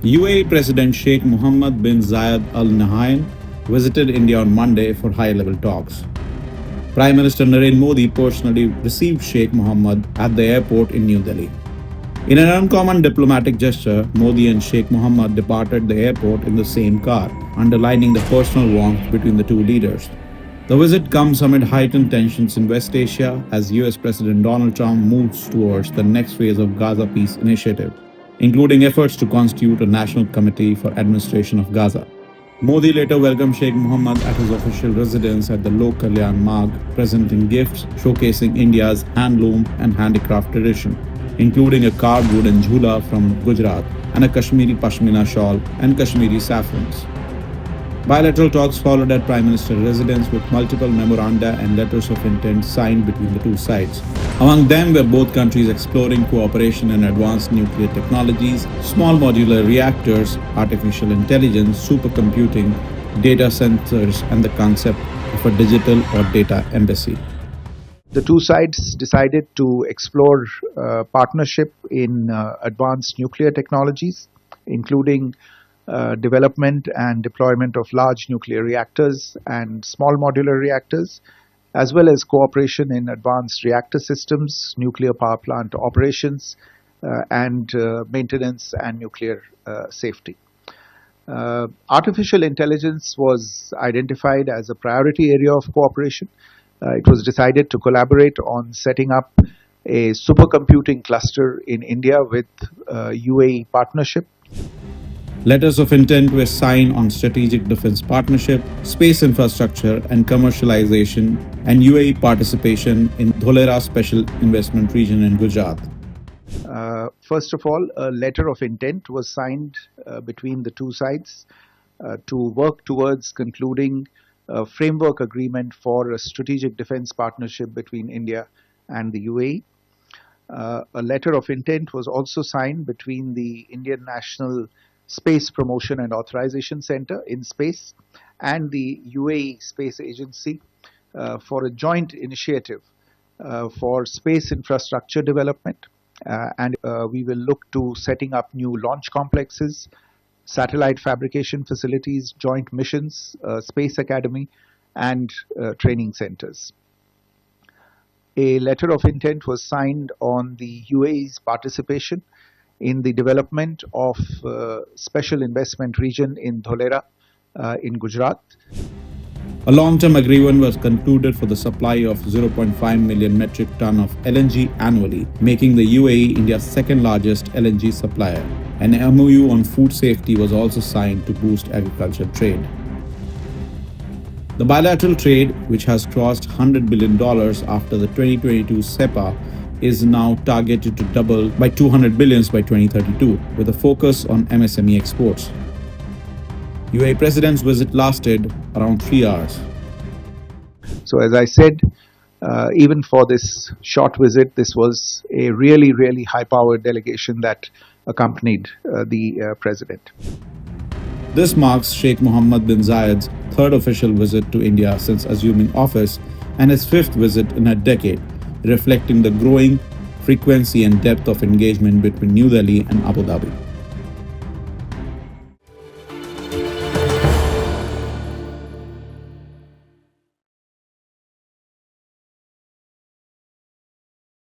UAE President Sheikh Mohammed bin Zayed Al Nahyan visited India on Monday for high-level talks. Prime Minister Narendra Modi personally received Sheikh Mohammed at the airport in New Delhi. In an uncommon diplomatic gesture, Modi and Sheikh Mohammed departed the airport in the same car, underlining the personal warmth between the two leaders. The visit comes amid heightened tensions in West Asia as US President Donald Trump moves towards the next phase of Gaza peace initiative, including efforts to constitute a national committee for administration of Gaza. Modi later welcomed Sheikh Mohammed at his official residence at the Lok Kalyan Marg, presenting gifts showcasing India's handloom and handicraft tradition, including a carved wooden jhula from Gujarat and a Kashmiri Pashmina shawl and Kashmiri saffrons. Bilateral talks followed at Prime Minister's residence with multiple memoranda and letters of intent signed between the two sides. Among them were both countries exploring cooperation in advanced nuclear technologies, small modular reactors, artificial intelligence, supercomputing, data centers, and the concept of a digital or data embassy. The two sides decided to explore partnership in advanced nuclear technologies, including development and deployment of large nuclear reactors and small modular reactors, as well as cooperation in advanced reactor systems, nuclear power plant operations, and maintenance and nuclear safety. Artificial intelligence was identified as a priority area of cooperation. It was decided to collaborate on setting up a supercomputing cluster in India with UAE partnership. Letters of intent were signed on strategic defense partnership, space infrastructure and commercialization, and UAE participation in Dholera Special Investment Region in Gujarat. First of all, a letter of intent was signed between the two sides to work towards concluding a framework agreement for a strategic defense partnership between India and the UAE. A letter of intent was also signed between the Indian National Space Promotion and Authorization Center in space and the UAE Space Agency for a joint initiative for space infrastructure development. And we will look to setting up new launch complexes, satellite fabrication facilities, joint missions, space academy, and training centers. A letter of intent was signed on the UAE's participation in the development of special investment region in Dholera in Gujarat. A long-term agreement was concluded for the supply of 0.5 million metric ton of LNG annually, making the UAE India's second largest LNG supplier. An MOU on food safety was also signed to boost agriculture trade. The bilateral trade, which has crossed $100 billion after the 2022 CEPA, is now targeted to double by $200 billion by 2032, with a focus on MSME exports. UAE President's visit lasted around 3 hours. So as I said, even for this short visit, this was a really, really high-powered delegation that accompanied the President. This marks Sheikh Mohammed bin Zayed's third official visit to India since assuming office and his fifth visit in a decade, reflecting the growing frequency and depth of engagement between New Delhi and Abu Dhabi.